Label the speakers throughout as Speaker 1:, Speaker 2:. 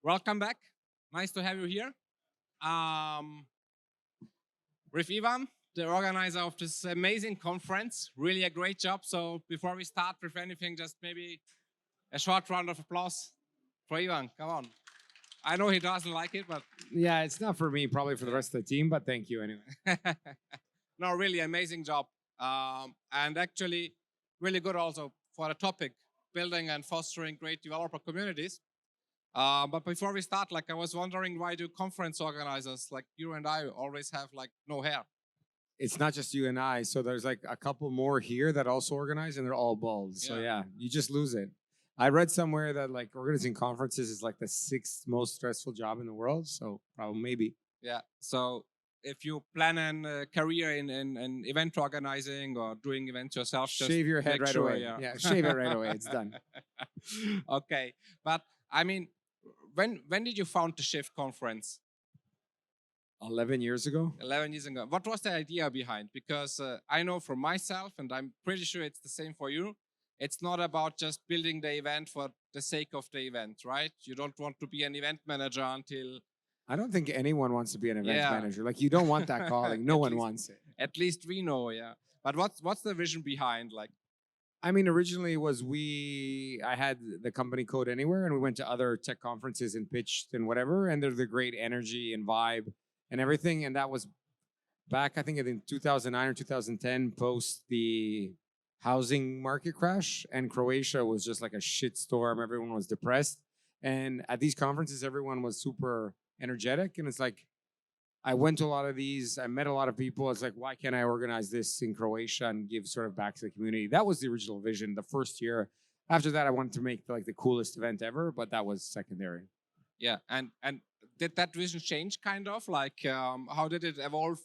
Speaker 1: Welcome back. Nice to have you here. Um, with Ivan, the organizer of this amazing conference. Really a great job. So before we start with anything, just maybe a short round of applause for Ivan. Come on. I know he doesn't like it, but
Speaker 2: Yeah, it's not for me, probably for the rest of the team, but thank you anyway.
Speaker 1: no, really amazing job. And actually, really good also for the topic, building and fostering great developer communities. But before we start, like I was wondering, why do conference organizers like you and I always have like no hair?
Speaker 2: It's not just you and I. So there's like a couple more here that also organize and they're all bald. So yeah, you just lose it. I read somewhere that like organizing conferences is like the sixth most stressful job in the world. So probably maybe.
Speaker 1: Yeah. So if you plan a career in event organizing or doing events yourself, just
Speaker 2: Shave your head
Speaker 1: make
Speaker 2: right
Speaker 1: sure,
Speaker 2: away. Yeah, shave it right away. It's done.
Speaker 1: Okay. But I mean, when did you found the Shift conference?
Speaker 2: 11 years ago.
Speaker 1: 11 years ago. What was the idea behind? Because I know for myself, and I'm pretty sure it's the same for you, it's not about just building the event for the sake of the event, right? You don't want to be an event manager until...
Speaker 2: I don't think anyone wants to be an event manager. Like you don't want that calling. No one wants it.
Speaker 1: At least we know, yeah. But what's the vision behind? Like,
Speaker 2: I mean, originally it was I had the company Code Anywhere, and we went to other tech conferences and pitched and whatever, and there's the great energy and vibe and everything, and that was back, I think, in 2009 or 2010, post the housing market crash, and Croatia was just like a shitstorm. Everyone was depressed, and at these conferences, everyone was super energetic, and it's like I went to a lot of these. I met a lot of people. It's like, why can't I organize this in Croatia and give sort of back to the community? That was the original vision. The first year. After that, I wanted to make like the coolest event ever, but that was secondary.
Speaker 1: Yeah, and did that vision change kind of? Like, how did it evolve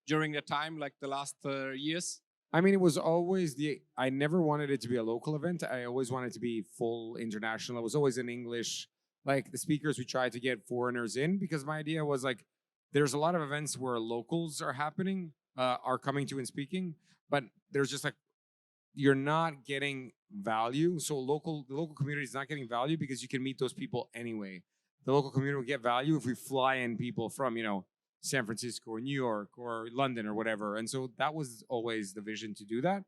Speaker 1: during the time, like the last years?
Speaker 2: I mean, it was always I never wanted it to be a local event. I always wanted it to be full international. It was always in English. Like the speakers, we tried to get foreigners in because my idea was like, there's a lot of events where locals are coming to and speaking, but there's just like, you're not getting value. So the local community is not getting value because you can meet those people anyway. The local community will get value if we fly in people from, San Francisco or New York or London or whatever. And so that was always the vision to do that.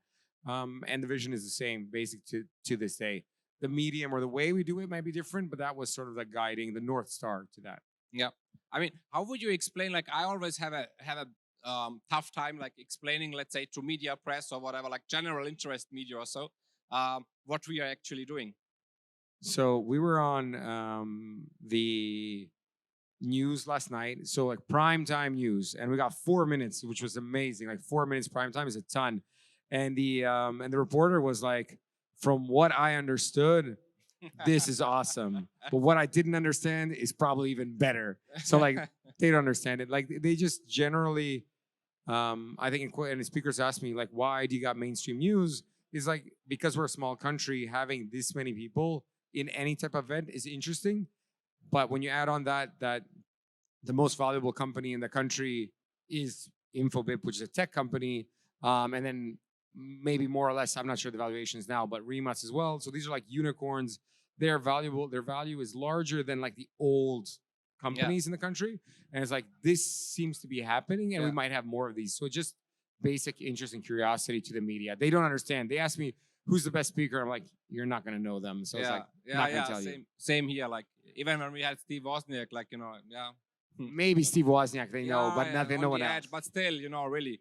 Speaker 2: And the vision is the same, basic to this day. The medium or the way we do it might be different, but that was sort of the guiding, the North Star to that.
Speaker 1: Yeah. I mean, how would you explain, like, I always have a tough time, like, explaining, let's say, to media, press or whatever, like general interest media or so, what we are actually doing.
Speaker 2: So we were on the news last night. So like prime time news, and we got 4 minutes, which was amazing. Like 4 minutes prime time is a ton. And the reporter was like, from what I understood, this is awesome. But what I didn't understand is probably even better. So like they don't understand it. Like they just generally, I think, and the speakers asked me like, why do you got mainstream news? Is like, because we're a small country, having this many people in any type of event is interesting. But when you add on that the most valuable company in the country is Infobip, which is a tech company, and then maybe more or less, I'm not sure the valuations now, but Remas as well. So these are like unicorns. They're valuable. Their value is larger than like the old companies in the country. And it's like, this seems to be happening, and we might have more of these. So just basic interest and curiosity to the media. They don't understand. They ask me, who's the best speaker? I'm like, you're not going to know them. So it's like, not going to tell you.
Speaker 1: Same here. Like, even when we had Steve Wozniak, like,
Speaker 2: maybe Steve Wozniak, they know, but no one else.
Speaker 1: But still, really.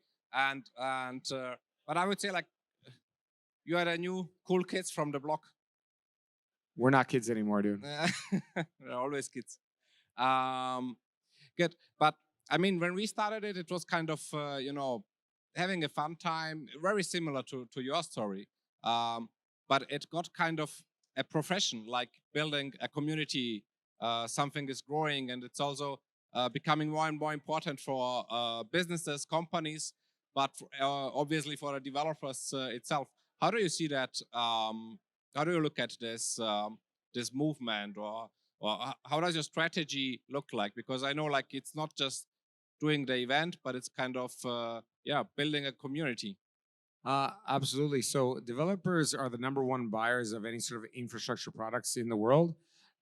Speaker 1: But I would say, like, you are the new cool kids from the block.
Speaker 2: We're not kids anymore, dude.
Speaker 1: We're always kids. Good. But I mean, when we started it, it was kind of, having a fun time, very similar to your story. But it got kind of a profession, like building a community. Something is growing, and it's also becoming more and more important for businesses, companies, but obviously for the developers itself. How do you see that? How do you look at this this movement, or how does your strategy look like? Because I know, like, it's not just doing the event, but it's kind of building a community.
Speaker 2: Absolutely. So developers are the #1 buyers of any sort of infrastructure products in the world.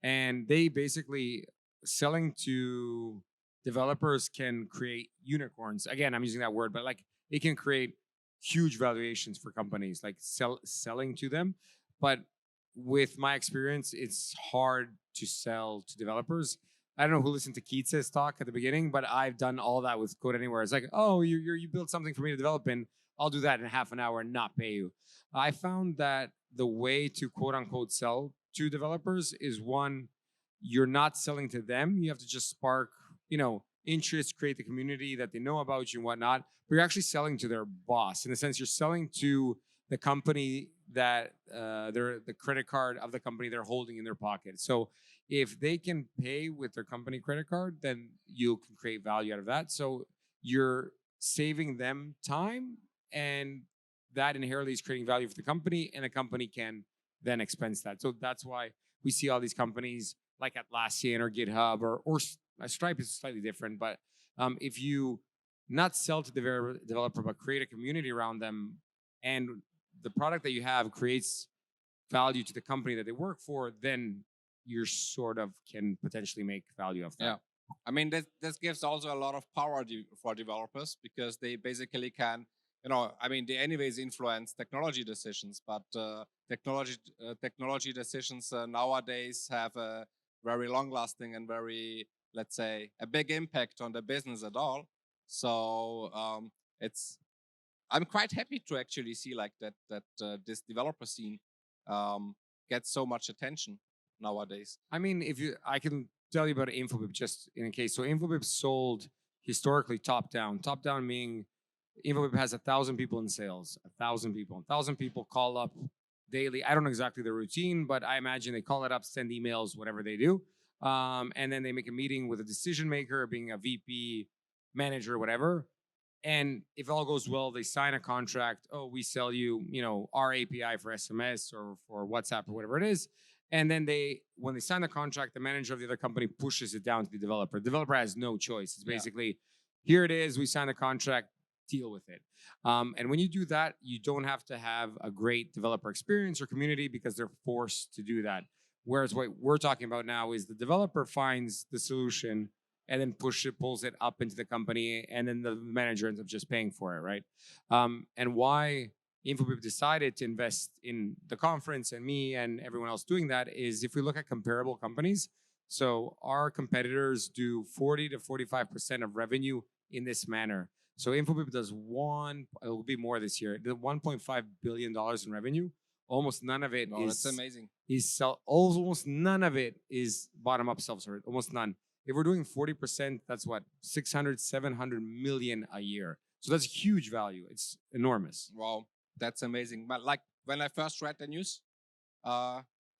Speaker 2: and they basically selling to developers can create unicorns. Again, I'm using that word, but like it can create huge valuations for companies, like selling to them. But with my experience, it's hard to sell to developers. I don't know who listened to Keats's talk at the beginning, but I've done all that with Code Anywhere. It's like, oh, you built something for me to develop in. I'll do that in half an hour and not pay you. I found that the way to quote unquote sell to developers is one, you're not selling to them. You have to just spark, interest, create the community that they know about you and whatnot. But you're actually selling to their boss. In a sense, you're selling to the company that they're the credit card of the company they're holding in their pocket. So if they can pay with their company credit card, then you can create value out of that. So you're saving them time, and that inherently is creating value for the company, and the company can then expense that. So that's why we see all these companies like Atlassian or GitHub or Stripe is slightly different, but if you not sell to the developer, but create a community around them, and the product that you have creates value to the company that they work for, then you sort of can potentially make value of that.
Speaker 1: Yeah. I mean, this gives also a lot of power for developers, because they basically can, I mean, they anyways influence technology decisions, but technology decisions nowadays have a very long-lasting and very, let's say, a big impact on the business at all. So I'm quite happy to actually see like that this developer scene gets so much attention nowadays.
Speaker 2: I mean, I can tell you about Infobip just in case. So Infobip sold historically top down. Top down meaning Infobip has 1,000 people in sales. 1,000 people. 1,000 people call up daily. I don't know exactly the routine, but I imagine they call it up, send emails, whatever they do, and then they make a meeting with a decision maker, being a VP, manager, whatever. And if all goes well, they sign a contract. Oh, we sell you, our API for SMS or for WhatsApp or whatever it is. And then when they sign the contract, the manager of the other company pushes it down to the developer. The developer has no choice. It's basically, here it is. We signed a contract. Deal with it. And when you do that, you don't have to have a great developer experience or community, because they're forced to do that. Whereas what we're talking about now is the developer finds the solution and then pulls it up into the company, and then the manager ends up just paying for it, right? And why Infobip decided to invest in the conference and me and everyone else doing that is, if we look at comparable companies, so our competitors do 40 to 45% of revenue in this manner. So Infobip does it will be more this year, the $1.5 billion in revenue. Almost none of it
Speaker 1: that's amazing.
Speaker 2: Almost none of it is bottom up self-serve. Almost none. If we're doing 40%, that's what, 600, 700 million a year. So that's huge value. It's enormous.
Speaker 1: Wow, that's amazing. But like when I first read the news,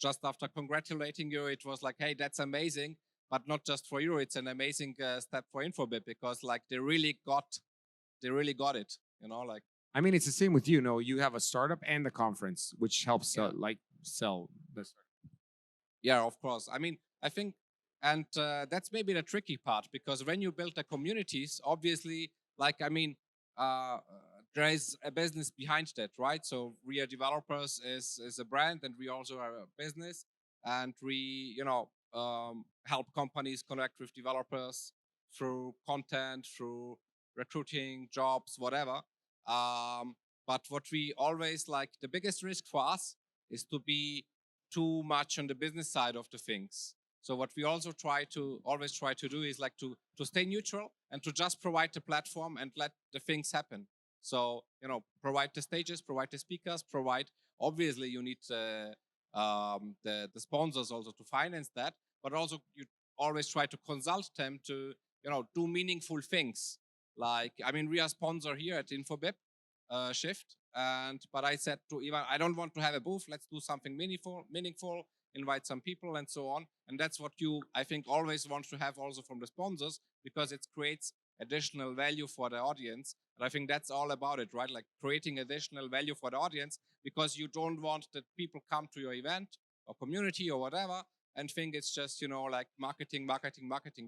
Speaker 1: just after congratulating you, it was like, hey, that's amazing. But not just for you, it's an amazing step for Infobip, because like they really got it, like.
Speaker 2: I mean, it's the same with you. You have a startup and the conference, which helps sell this.
Speaker 1: Yeah, of course. I mean, I think, and that's maybe the tricky part, because when you build the communities, obviously, like, I mean, there is a business behind that, right? So WeAreDevelopers is a brand, and we also are a business, and we, help companies connect with developers through content, through recruiting, jobs, whatever. But what we always like, the biggest risk for us is to be too much on the business side of the things. So what we also always try to do is like to stay neutral and to just provide the platform and let the things happen. So, provide the stages, provide the speakers, obviously you need the sponsors also to finance that, but also you always try to consult them to, do meaningful things. Like, I mean, we are sponsor here at Infobip, Shift. But I said to Ivan, I don't want to have a booth. Let's do something meaningful, invite some people and so on. And that's what I think, always want to have also from the sponsors, because it creates additional value for the audience. And I think that's all about it, right? Like creating additional value for the audience, because you don't want that people come to your event or community or whatever and think it's just, like marketing,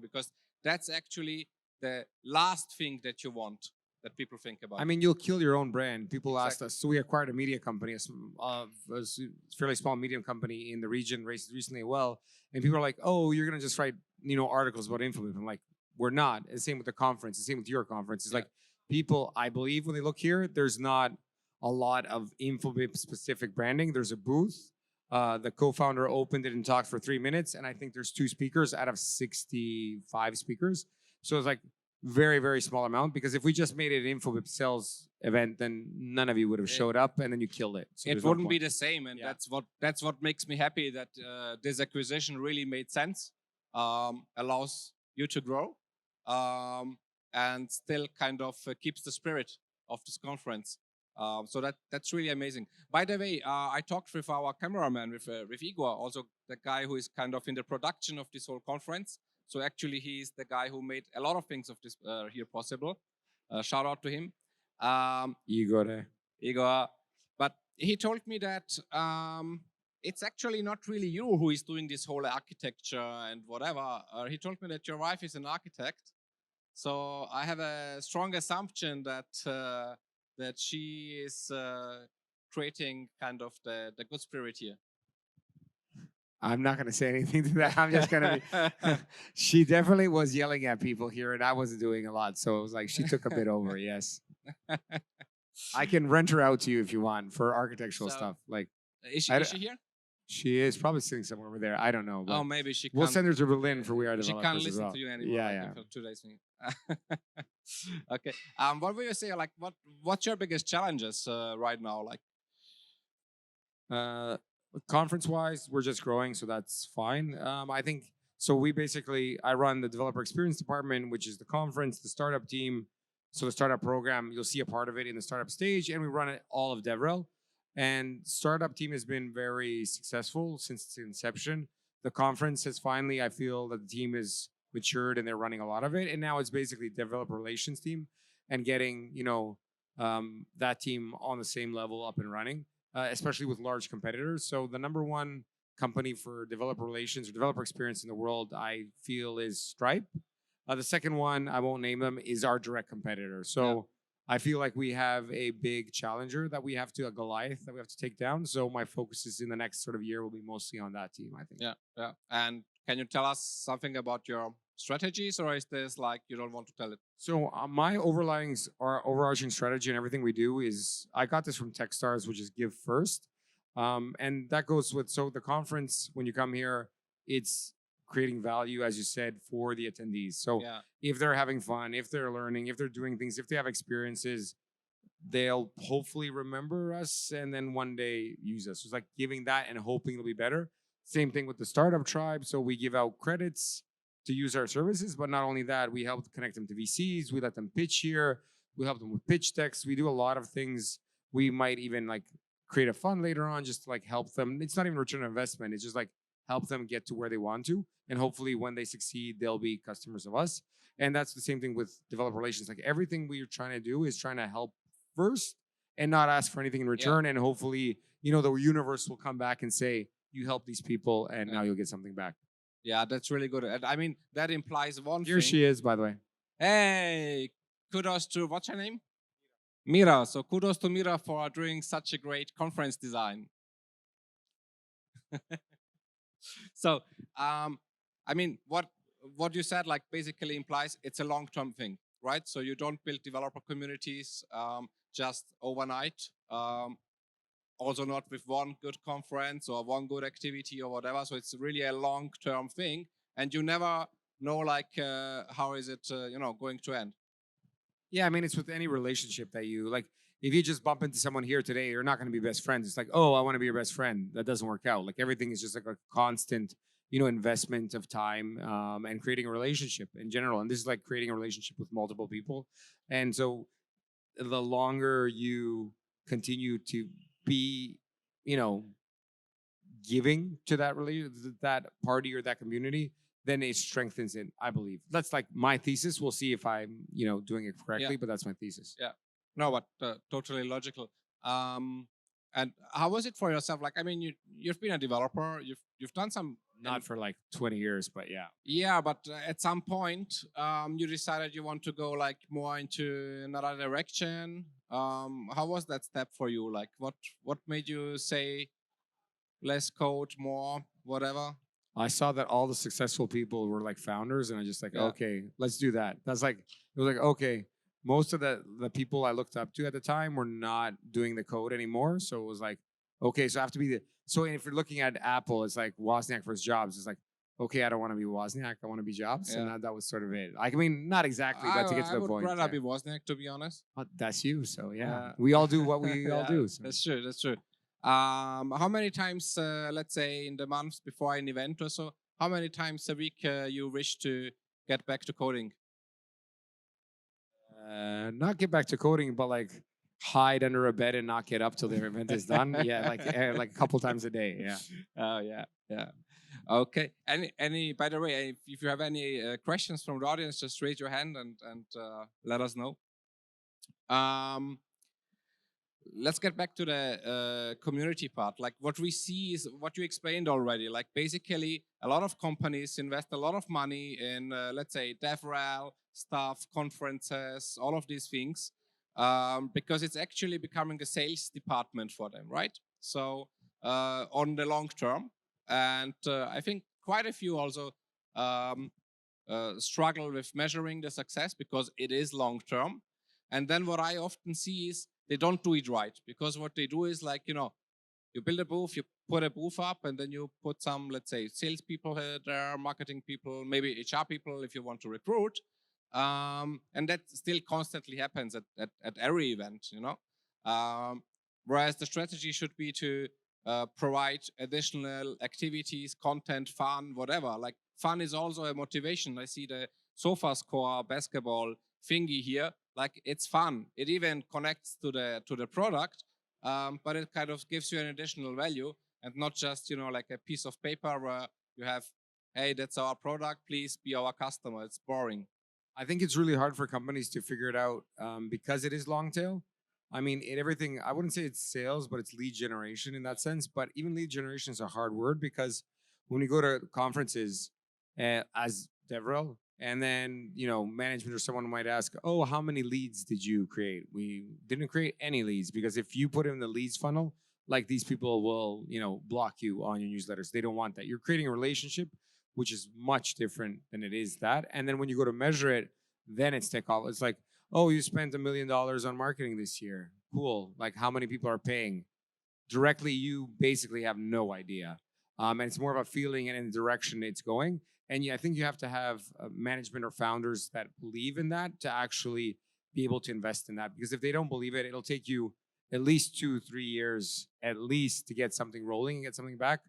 Speaker 1: because that's actually the last thing that you want. that people think about.
Speaker 2: I mean, you'll kill your own brand. People asked
Speaker 1: Exactly.
Speaker 2: us. So we acquired a media company, a fairly small medium company in the region recently. Well, and people are like, "Oh, you're gonna just write articles about Infobip." I'm like, "We're not." And same with the conference. The same with your conference. It's
Speaker 1: Yeah.
Speaker 2: like people. I believe when they look here, there's not a lot of Infobip specific branding. There's a booth. The co-founder opened it and talked for 3 minutes, and I think there's 2 speakers out of 65 speakers. So it's like very, very small amount, because if we just made it an Infobip sales event, then none of you would have showed up, and then you killed it. So
Speaker 1: It
Speaker 2: there's no
Speaker 1: wouldn't be
Speaker 2: point.
Speaker 1: the same, and
Speaker 2: Yeah.
Speaker 1: that's what makes me happy, that this acquisition really made sense, allows you to grow, and still kind of keeps the spirit of this conference. So that's really amazing. By the way, I talked with our cameraman, with Igor, also the guy who is kind of in the production of this whole conference. So actually, he's the guy who made a lot of things of this here possible. Shout out to him. Igor. But he told me that it's actually not really you who is doing this whole architecture and whatever. He told me that your wife is an architect. So I have a strong assumption that that she is creating kind of the good spirit here.
Speaker 2: I'm not going to say anything to that. I'm just going to be. She definitely was yelling at people here, and I wasn't doing a lot. So it was like she took a bit over, yes. I can rent her out to you if you want for architectural stuff. Like,
Speaker 1: is she here?
Speaker 2: She is probably sitting somewhere over there. I don't know.
Speaker 1: Oh, maybe she.
Speaker 2: We'll send her to Berlin for WeAreDevelopers.
Speaker 1: She can't listen to you anymore.
Speaker 2: Yeah,
Speaker 1: For today's thing. Okay. What will you say? Like, what's your biggest challenges right now? Like,
Speaker 2: conference-wise, we're just growing, so that's fine. I think so. I run the developer experience department, which is the conference, the startup team. So the startup program, you'll see a part of it in the startup stage, and we run it all of DevRel. And startup team has been very successful since its inception. The conference has finally, I feel that the team is matured and they're running a lot of it. And now it's basically developer relations team and getting, that team on the same level up and running, especially with large competitors. So the number one company for developer relations or developer experience in the world, I feel, is Stripe. The second one, I won't name them, is our direct competitor. So I feel like we have a big challenger that we have to, a Goliath that we have to take down. So my focus is in the next sort of year will be mostly on that team, I think.
Speaker 1: Yeah. And can you tell us something about your strategies, or is this like you don't want to tell it?
Speaker 2: So my overarching strategy and everything we do is, I got this from Techstars, which is give first. And that goes with, so the conference, when you come here, it's creating value, as you said, for the attendees. So if they're having fun, if they're learning, if they're doing things, if they have experiences, they'll hopefully remember us and then one day use us. So it's like giving that and hoping it'll be better. Same thing with the startup tribe. So we give out credits to use our services, but not only that, we help connect them to VCs. We let them pitch here. We help them with pitch decks. We do a lot of things. We might even like create a fund later on just to like help them. It's not even return on investment. It's just like help them get to where they want to. And hopefully when they succeed, they'll be customers of us. And that's the same thing with developer relations. Like everything we're trying to do is trying to help first and not ask for anything in return. And hopefully, the universe will come back and say, you help these people and now you'll get something back.
Speaker 1: Yeah, that's really good. And I mean, that implies one thing.
Speaker 2: Here she is, by the way.
Speaker 1: Hey, kudos to, what's her name? Mira. So kudos to Mira for doing such a great conference design. So, I mean, what you said, like, basically implies it's a long-term thing, right? So you don't build developer communities just overnight. Also not with one good conference or one good activity or whatever. So it's really a long-term thing, and you never know, like, how is it, going to end.
Speaker 2: Yeah, I mean, it's with any relationship that you like. If you just bump into someone here today, you're not going to be best friends. It's like, oh, I want to be your best friend. That doesn't work out. Like everything is just like a constant, investment of time and creating a relationship in general. And this is like creating a relationship with multiple people. And so the longer you continue to be, giving to that party or that community, then it strengthens it, I believe. That's like my thesis. We'll see if I'm, doing it correctly, but that's my thesis.
Speaker 1: Yeah. No, but totally logical. And how was it for yourself? Like, I mean, you've been a developer. You've done some
Speaker 2: Not for like 20 years, but yeah.
Speaker 1: Yeah, but at some point, you decided you want to go like more into another direction. How was that step for you? Like, what made you say less code, more, whatever?
Speaker 2: I saw that all the successful people were like founders, and I just like,
Speaker 1: Yeah.
Speaker 2: okay, let's do that. That's like, it was like, okay, most of the people I looked up to at the time were not doing the code anymore. So it was like, okay, so I have to be the. So if you're looking at Apple, it's like Wozniak versus Jobs. It's like, okay, I don't want to be Wozniak, I want to be Jobs, and
Speaker 1: Yeah.
Speaker 2: that was sort of it. Like, I mean, not exactly, but to get to
Speaker 1: I
Speaker 2: the
Speaker 1: would
Speaker 2: point.
Speaker 1: rather
Speaker 2: yeah.
Speaker 1: be Wozniak, to be honest.
Speaker 2: But that's you, so yeah,
Speaker 1: Yeah.
Speaker 2: we all do what we all
Speaker 1: Yeah,
Speaker 2: do. So.
Speaker 1: That's true. That's true. How many times, let's say, in the months before an event or so, how many times a week you wish to get back to coding?
Speaker 2: Not get back to coding, but like hide under a bed and not get up till the event is done. Yeah, like a couple times a day. Yeah.
Speaker 1: Oh yeah, yeah. Okay. Any? By the way, if you have any questions from the audience, just raise your hand and let us know. Let's get back to the community part. Like what we see is what you explained already. Like basically, a lot of companies invest a lot of money in, let's say, DevRel stuff, conferences, all of these things, because it's actually becoming a sales department for them, right? So on the long term, and I think quite a few also struggle with measuring the success because it is long term. And then what I often see is they don't do it right, because what they do is like, you build a booth, you put a booth up, and then you put some, let's say, salespeople there, marketing people, maybe HR people if you want to recruit. And that still constantly happens at every event, whereas the strategy should be to provide additional activities, content, fun, whatever. Like fun is also a motivation. I see the SofaScore basketball thingy here. Like it's fun. It even connects to the product, but it kind of gives you an additional value, and not just like a piece of paper where you have, hey, that's our product, please be our customer. It's boring.
Speaker 2: I think it's really hard for companies to figure it out because it is long tail. I mean, everything, I wouldn't say it's sales, but it's lead generation in that sense. But even lead generation is a hard word because when you go to conferences as DevRel, and then, management or someone might ask, oh, how many leads did you create? We didn't create any leads, because if you put in the leads funnel, like these people will, block you on your newsletters. They don't want that. You're creating a relationship, which is much different than it is that. And then when you go to measure it, then it's takeoff. It's like, oh, you spent $1 million on marketing this year. Cool. Like, how many people are paying? Directly, you basically have no idea. And it's more of a feeling and in the direction it's going. And I think you have to have management or founders that believe in that to actually be able to invest in that. Because if they don't believe it, it'll take you at least 2-3 years at least to get something rolling and get something back.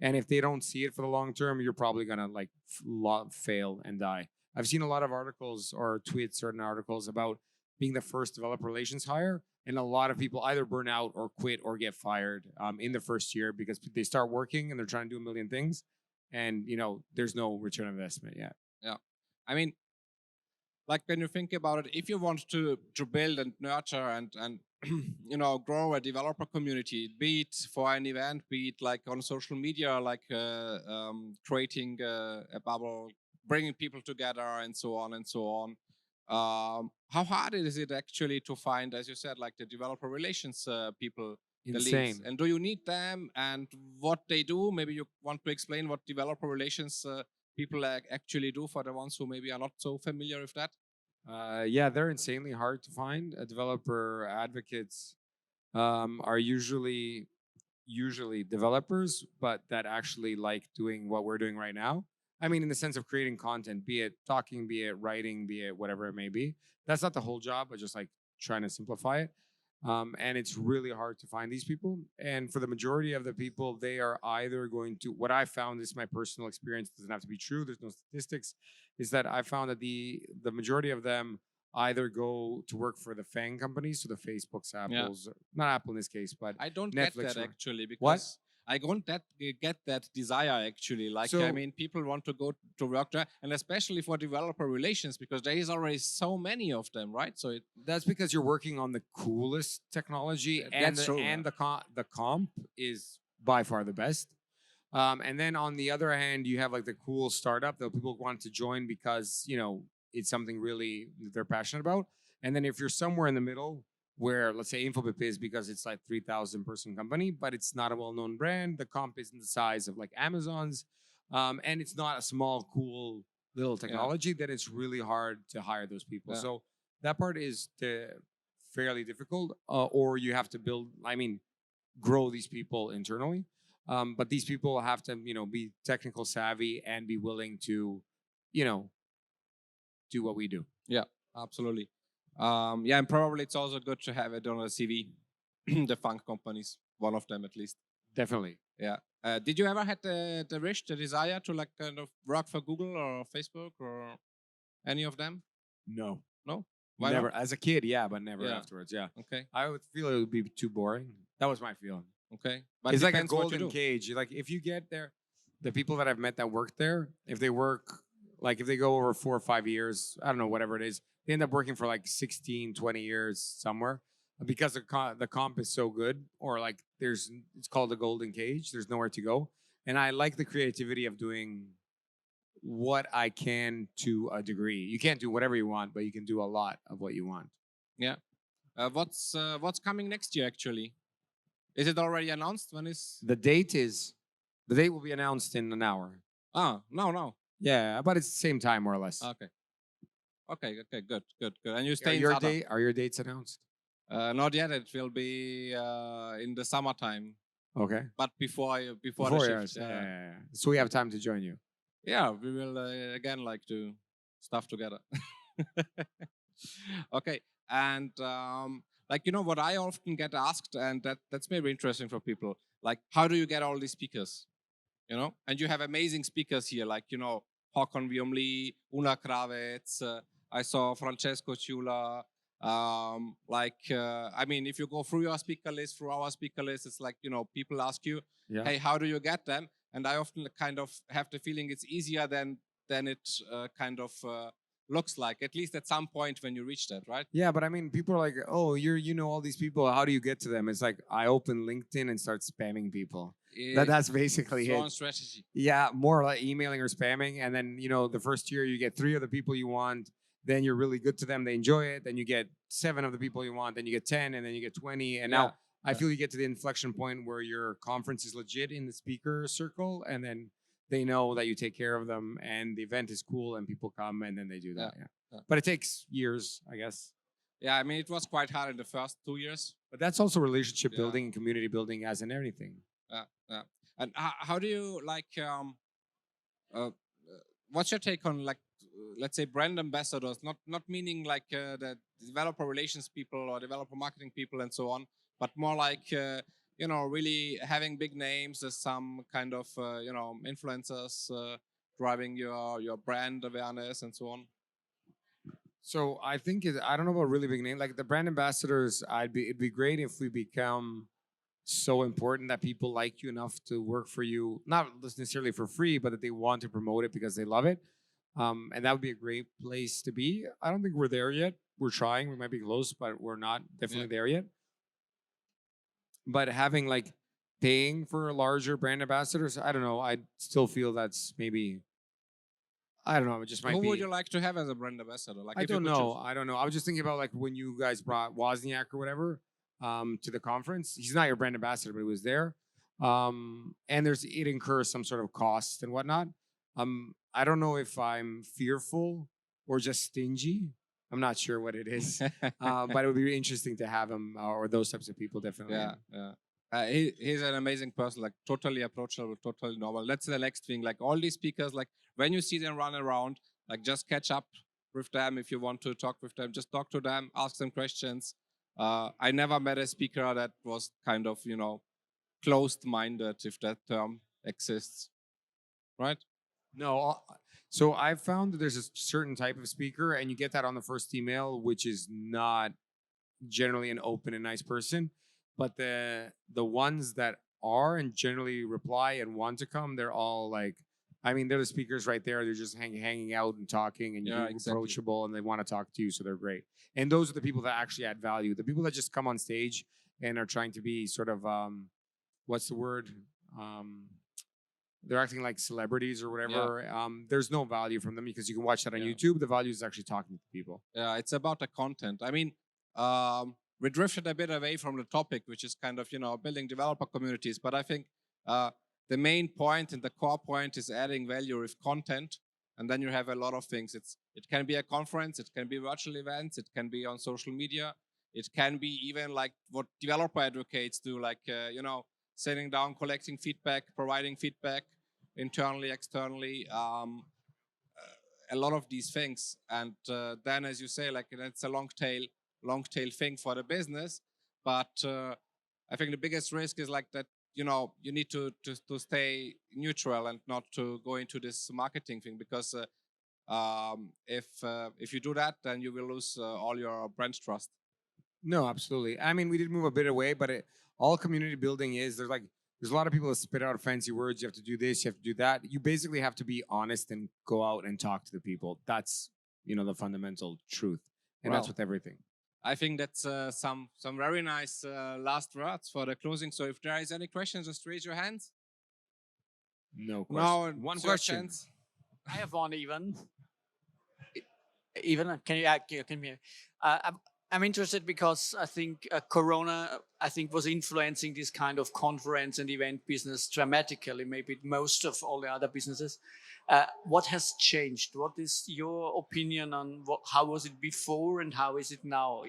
Speaker 2: And if they don't see it for the long term, you're probably gonna like fail and die. I've seen a lot of articles or tweets, certain articles about being the first developer relations hire, and a lot of people either burn out or quit or get fired in the first year because they start working and they're trying to do a million things, and there's no return on investment yet.
Speaker 1: Yeah, I mean, like when you think about it, if you want to build and nurture and grow a developer community, be it for an event, be it like on social media, like creating a bubble, bringing people together, and so on and so on. How hard is it actually to find, as you said, like the developer relations people, the leads?
Speaker 2: Insane.
Speaker 1: And do you need them, and what they do? Maybe you want to explain what developer relations people actually do for the ones who maybe are not so familiar with that.
Speaker 2: Yeah, they're insanely hard to find. Developer advocates are usually developers, but that actually like doing what we're doing right now. I mean, in the sense of creating content, be it talking, be it writing, be it whatever it may be. That's not the whole job, but just like trying to simplify it. And it's really hard to find these people. And for the majority of the people, they are either going to, what I found, this is my personal experience, doesn't have to be true, there's no statistics, is that I found that the majority of them either go to work for the FANG companies, so the Facebooks, Apples, not Apple in this case, but
Speaker 1: I don't
Speaker 2: Netflix
Speaker 1: get that actually, because
Speaker 2: what?
Speaker 1: I don't get that desire actually. Like,
Speaker 2: So-
Speaker 1: I mean, people want to go to work there, and especially for developer relations, because there is already so many of them, right? So
Speaker 2: That's because you're working on the coolest technology, and
Speaker 1: That's true, yeah.
Speaker 2: the comp is by far the best. And then on the other hand, you have like the cool startup that people want to join because it's something really that they're passionate about. And then if you're somewhere in the middle, where let's say Infobip is because it's like 3,000 person company, but it's not a well-known brand. The comp isn't the size of like Amazon's, and it's not a small, cool little technology. Then it's really hard to hire those people.
Speaker 1: Yeah.
Speaker 2: So that part is fairly difficult, or you have to build. I mean, grow these people internally. But these people have to, be technical savvy and be willing to, do what we do.
Speaker 1: Yeah, absolutely. Yeah, and probably it's also good to have it on a CV. The funk companies, one of them at least.
Speaker 2: Definitely.
Speaker 1: Yeah. Did you ever had the wish, the desire to like kind of work for Google or Facebook or any of them?
Speaker 2: No.
Speaker 1: No? Why
Speaker 2: never.
Speaker 1: not?
Speaker 2: As a kid, yeah, but never
Speaker 1: Yeah.
Speaker 2: afterwards. Yeah.
Speaker 1: Okay.
Speaker 2: I would feel it would be too boring. That was my feeling.
Speaker 1: Okay. But
Speaker 2: It's like a
Speaker 1: depends what you
Speaker 2: golden
Speaker 1: do.
Speaker 2: cage. Like if you get there, the people that I've met that work there, if they work, like if they go over 4 or 5 years, I don't know, whatever it is, they end up working for like 16, 20 years somewhere because the comp is so good, or like it's called the golden cage. There's nowhere to go. And I like the creativity of doing what I can to a degree. You can't do whatever you want, but you can do a lot of what you want.
Speaker 1: Yeah. What's coming next year actually? Is it already announced? When is
Speaker 2: The date will be announced in an hour.
Speaker 1: No.
Speaker 2: Yeah, but it's the same time more or less.
Speaker 1: Okay. Okay, good. And you
Speaker 2: Are
Speaker 1: stay in
Speaker 2: your
Speaker 1: Zadar?
Speaker 2: are your dates announced?
Speaker 1: Not yet. It will be in the summertime,
Speaker 2: Okay.
Speaker 1: but before the
Speaker 2: Before
Speaker 1: shift.
Speaker 2: yours. Yeah. So we have time to join you.
Speaker 1: Yeah, we will again like to stuff together. Okay, and like what I often get asked, and that's maybe interesting for people. Like, how do you get all these speakers? And you have amazing speakers here, like Håkon Viomli, Una Kravets. I saw Francesco Ciula. I mean, if you go through your speaker list, through our speaker list, it's like people ask you,
Speaker 2: Yeah.
Speaker 1: hey, how do you get them? And I often kind of have the feeling it's easier than it kind of looks like, at least at some point when you reach that, right?
Speaker 2: Yeah, but I mean, people are like, oh, you know all these people. How do you get to them? It's like I open LinkedIn and start spamming people. That's basically
Speaker 1: so
Speaker 2: it.
Speaker 1: on strategy.
Speaker 2: Yeah, more like emailing or spamming, and then the first year you get 3 of the people you want. Then you're really good to them. They enjoy it. Then you get 7 of the people you want. Then you get 10, and then you get 20. And now I feel you get to the inflection point where your conference is legit in the speaker circle, and then they know that you take care of them, and the event is cool, and people come, and then they do that. Yeah. But it takes years, I guess.
Speaker 1: Yeah, I mean, it was quite hard in the first 2 years.
Speaker 2: But that's also relationship building and community building, as in everything.
Speaker 1: Yeah. And how do you like? What's your take on like, let's say, brand ambassadors? Not meaning like the developer relations people or developer marketing people and so on, but more like really having big names as some kind of influencers driving your brand awareness and so on.
Speaker 2: So I think I don't know about really big name. Like the brand ambassadors, it'd be great if we become so important that people like you enough to work for you, not necessarily for free, but that they want to promote it because they love it. And that would be a great place to be. I don't think we're there yet. We're trying. We might be close, but we're not definitely there yet. But having like paying for larger brand ambassadors, I don't know. I still feel that's maybe, I don't know. It just might be.
Speaker 1: Who would you like to have as a brand ambassador? Like,
Speaker 2: I don't know. I don't know. I was just thinking about like when you guys brought Wozniak or whatever to the conference. He's not your brand ambassador, but he was there. And it incurs some sort of cost and whatnot. I don't know if I'm fearful or just stingy. I'm not sure what it is, but it would be interesting to have him or those types of people definitely.
Speaker 1: Yeah. He's an amazing person, like totally approachable, totally normal. That's the next thing. Like all these speakers, like when you see them run around, like just catch up with them. If you want to talk with them, just talk to them, ask them questions. I never met a speaker that was kind of, closed-minded, if that term exists, right?
Speaker 2: No. So I've found that there's a certain type of speaker, and you get that on the first email, which is not generally an open and nice person. But the ones that are and generally reply and want to come, they're all like, I mean, they're the speakers right there. They're just hanging out and talking, and you're approachable, and they want to talk to you, so they're great. And those are the people that actually add value. The people that just come on stage and are trying to be sort of, what's the word? they're acting like celebrities or whatever. There's no value from them because you can watch that on
Speaker 1: Yeah.
Speaker 2: YouTube. The value is actually talking to people.
Speaker 1: Yeah, it's about the content. I mean, we drifted a bit away from the topic, which is kind of, building developer communities. But I think the main point and the core point is adding value with content. And then you have a lot of things. It can be a conference, it can be virtual events, it can be on social media, it can be even like what developer advocates do, like, sitting down, collecting feedback, providing feedback internally, externally. A lot of these things, and then, as you say, like it's a long tail thing for the business. But I think the biggest risk is like that. You need to stay neutral and not to go into this marketing thing, because if you do that, then you will lose all your brand trust.
Speaker 2: No, absolutely. I mean, we did move a bit away, but all community building is there's a lot of people that spit out fancy words. You have to do this, you have to do that. You basically have to be honest and go out and talk to the people. That's the fundamental truth, and that's
Speaker 1: Wow.
Speaker 2: with everything.
Speaker 1: I think that's some very nice last words for the closing. So if there is any questions, just raise your hands.
Speaker 2: No
Speaker 1: Now,
Speaker 2: question. One
Speaker 1: it's your
Speaker 2: question.
Speaker 1: chance.
Speaker 3: I have one, Ivan. Ivan, can you hear? I'm interested because I think Corona, was influencing this kind of conference and event business dramatically, maybe most of all the other businesses. What has changed? What is your opinion on how was it before and how is it now?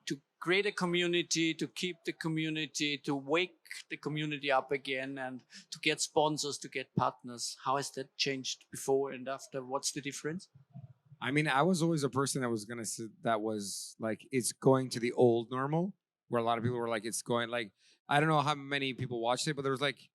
Speaker 3: To create a community, to keep the community, to wake the community up again, and to get sponsors, to get partners. How has that changed before and after? What's the difference?
Speaker 2: I mean, I was always a person that was gonna say that was like it's going to the old normal, where a lot of people were like, it's going like I don't know how many people watched it, but there was like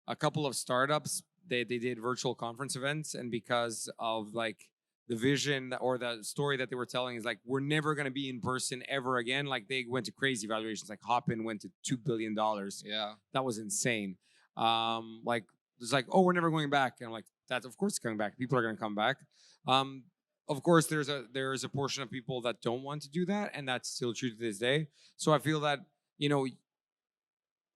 Speaker 2: a couple of startups. They did virtual conference events, and because of like the vision or the story that they were telling is like we're never gonna be in person ever again. Like they went to crazy valuations. Like Hopin went to $2 billion.
Speaker 1: Yeah.
Speaker 2: That was insane. Like it's like, oh, we're never going back. And I'm like, that's of course coming back. People are gonna come back. Of course, there is a portion of people that don't want to do that, and that's still true to this day. So I feel that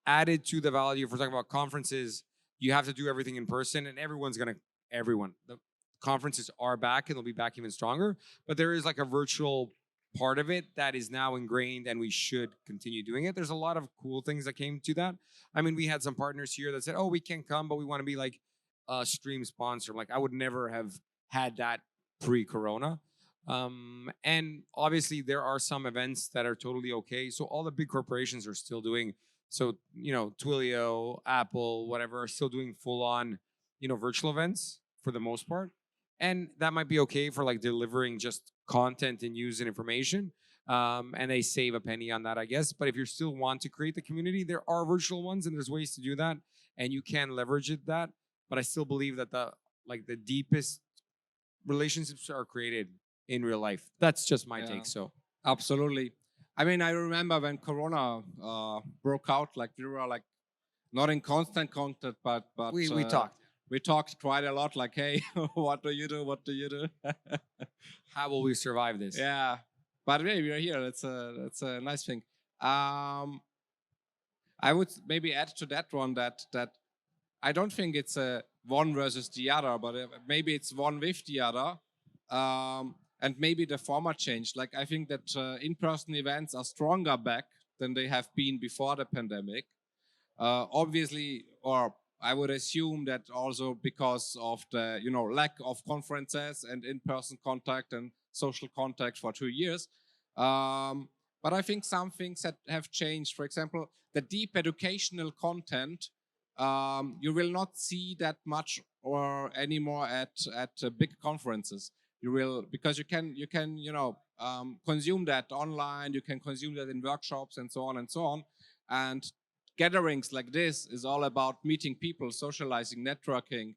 Speaker 2: added to the value, if we're talking about conferences, you have to do everything in person, and everyone. The conferences are back, and they'll be back even stronger. But there is like a virtual part of it that is now ingrained, and we should continue doing it. There's a lot of cool things that came to that. I mean, we had some partners here that said, "Oh, we can't come, but we want to be like a stream sponsor." Like I would never have had that pre-corona. And obviously there are some events that are totally okay. So all the big corporations are still doing, so Twilio, Apple, whatever, are still doing full on virtual events for the most part. And that might be okay for like delivering just content and news and information. And they save a penny on that, I guess. But if you still want to create the community, there are virtual ones and there's ways to do that, and you can leverage it that. But I still believe that the deepest relationships are created in real life. That's just my take. So
Speaker 1: absolutely. I mean, I remember when Corona broke out, like we were like not in constant contact, but
Speaker 2: we talked.
Speaker 1: We talked quite a lot. Like, hey, what do you do? What do you do?
Speaker 2: How will we survive this?
Speaker 1: Yeah, but hey, we are here. That's a nice thing. I would maybe add to that one that I don't think it's a one versus the other, but maybe it's one with the other. And maybe the format changed. Like I think that in-person events are stronger back than they have been before the pandemic. Obviously, or I would assume that also because of the lack of conferences and in-person contact and social contact for 2 years. But I think some things that have changed. For example, the deep educational content you will not see that much or anymore at big conferences. You will, because you can consume that online. You can consume that in workshops and so on and so on. And gatherings like this is all about meeting people, socializing, networking,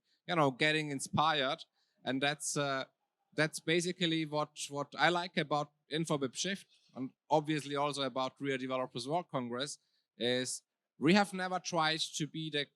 Speaker 1: getting inspired. And that's basically what I like about Infobip Shift, and obviously also about WeAreDevelopers World Congress, is we have never tried to be the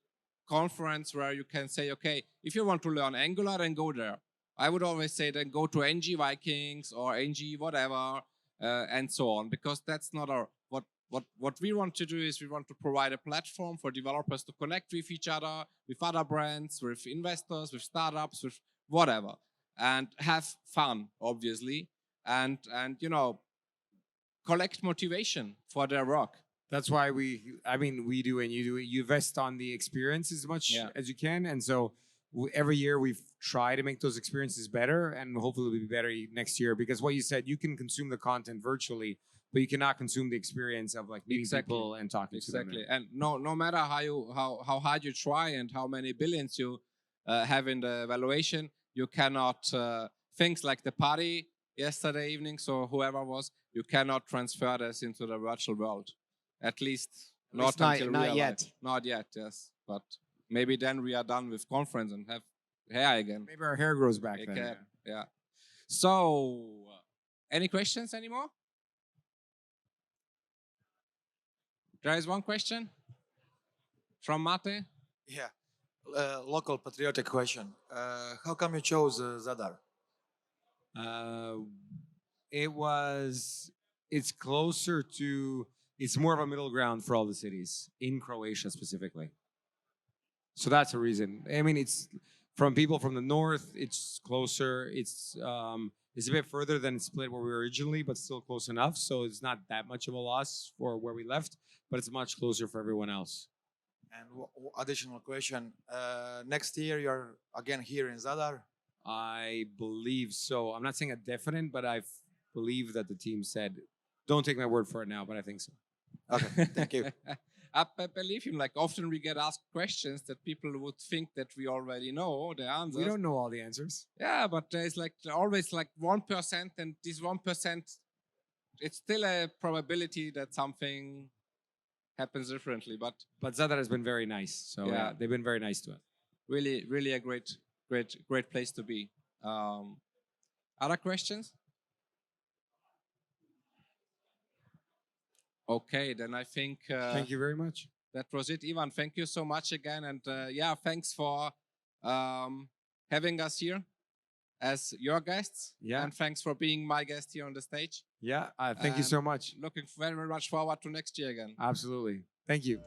Speaker 1: conference where you can say, okay, if you want to learn Angular, then go there. I would always say then go to NG Vikings or NG whatever and so on, because that's not what what we want to do is we want to provide a platform for developers to connect with each other, with other brands, with investors, with startups, with whatever, and have fun, obviously, and collect motivation for their work.
Speaker 2: That's why we do and you do it. You invest on the experience as much as you can. And so every year we try to make those experiences better, and hopefully it'll be better next year. Because what you said, you can consume the content virtually, but you cannot consume the experience of like meeting people and talking to them.
Speaker 1: And no matter how hard you try and how many billions you have in the valuation, you cannot things like the party yesterday evening, so whoever was, you cannot transfer this into the virtual world. At least not
Speaker 4: yet.
Speaker 1: Not yet, yes. But maybe then we are done with conference and have hair again.
Speaker 2: Maybe our hair grows back then.
Speaker 1: Can, yeah. So, any questions anymore? There is one question from Mate.
Speaker 5: Yeah, local patriotic question. How come you chose Zadar?
Speaker 2: It's closer to, it's more of a middle ground for all the cities in Croatia specifically. So that's a reason. I mean, it's from people from the north, it's closer. It's a bit further than Split where we were originally, but still close enough. So it's not that much of a loss for where we left, but it's much closer for everyone else.
Speaker 5: And additional question, next year you're again here in Zadar?
Speaker 2: I believe so. I'm not saying a definite, but I believe that the team said, don't take my word for it now, but I think so.
Speaker 5: Okay, thank you.
Speaker 1: I believe him. Like often we get asked questions that people would think that we already know the answers.
Speaker 2: We don't know all the answers.
Speaker 1: Yeah, but there's like always like 1%, and this 1%, it's still a probability that something happens differently. But
Speaker 2: Zadar has been very nice. So yeah, they've been very nice to us.
Speaker 1: Really, really a great place to be. Other questions? Okay, then I think
Speaker 2: thank you very much.
Speaker 1: That was it, Ivan. Thank you so much again, and thanks for having us here as your guests.
Speaker 2: Yeah,
Speaker 1: and thanks for being my guest here on the stage.
Speaker 2: Yeah, thank you so much.
Speaker 1: Looking very much forward to next year again.
Speaker 2: Absolutely. Thank you.